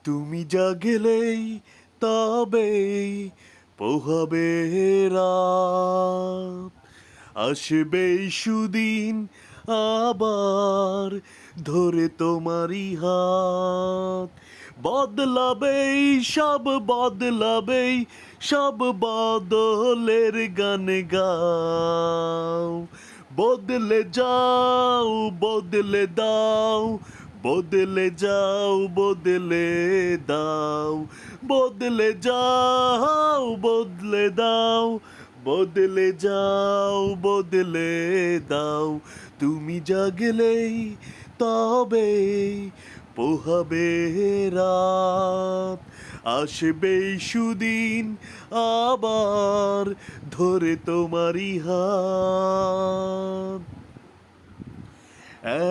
তুমি জাগলেই তবেই পোহাবে রাত, আসবে সুদিন আবার ধরে তোমারই হাত, বদলাবেই সব বদলাবেই সব বদলের গান গাও, বদলে যাও বদলে দাও, বদলে যাও বদলে দাও, বদলে যাও বদলে দাও, বদলে যাও বদলে দাও, তুমি জাগলেই তবেই পোহাবে রাত, আসবে সুদিন আবার ধরে তোমারই হাত।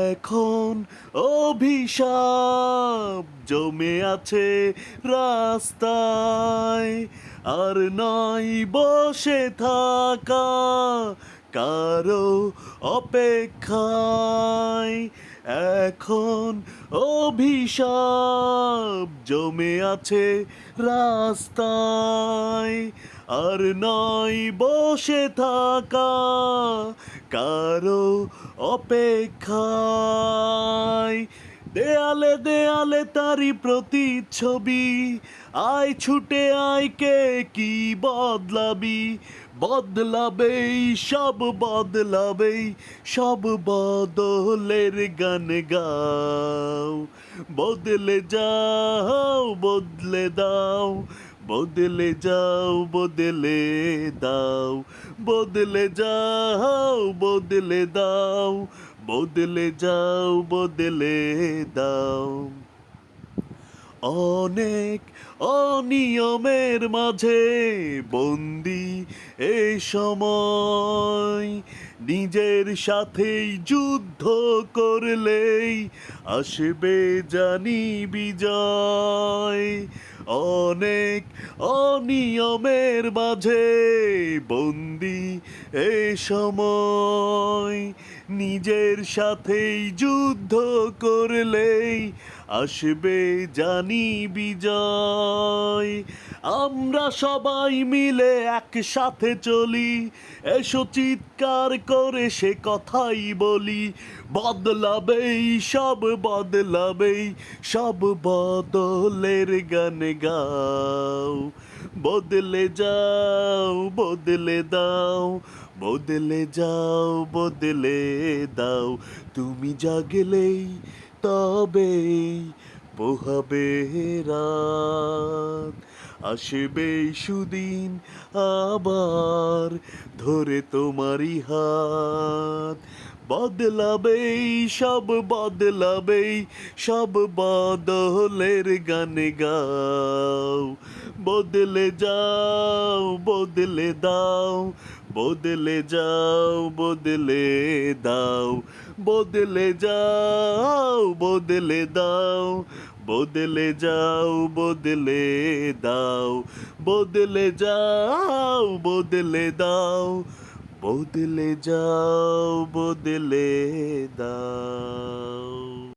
এখন অভিশাপ জমে আছে রাস্তায়, আর নয় বসে থাকা কারো অপেক্ষায়। এখন অভিশাপ জমে আছে রাস্তায়, আর নয় বসে থাকা কারো অপেক্ষায়। দেয়ালে দেয়ালে তারি প্রতিচ্ছবি, আয় ছুটে আয় কে কি বদলাবি, বদলাবেই সব বদলাবেই সব বদলের গান গাও, বদলে যাও বদলে দাও, বদলে যাও বদলে দাও, বদলে যাও বদলে দাও, বদলে যাও বদলে দাও। অনেক অনিয়মের মাঝে বন্দি এ সময়, নিজের সাথেই যুদ্ধ করলেই আসবে জানি বিজয়। অনেক অনিয়মের মাঝে বন্দি এ সময়, নিজের সাথেই যুদ্ধ করলেই আসবে জানি বিজয়। আমরা সবাই মিলে একসাথে চলি, এসো চিৎকার করে সে কথাই বলি, বদলাবেই সব বদলাবেই সব বদলের গান গাও, বদলে যাও বদলে দাও, বদলে যাও বদলে দাও, তুমি জাগলেই তবেই পোহাবে রাত, আসবে সুদিন আবার ধরে তোমারই হাত, বদলাবেই সব বদলাবেই সব বদলের গান গাও, বদলে যাও বদলে দাও, বদলে যাও বদলে দাও, বদলে যাও বদলে দাও, বদলে যাও বদলে দাও, বদলে যাও বদলে দাও, বদলে যাও বদলে দাও।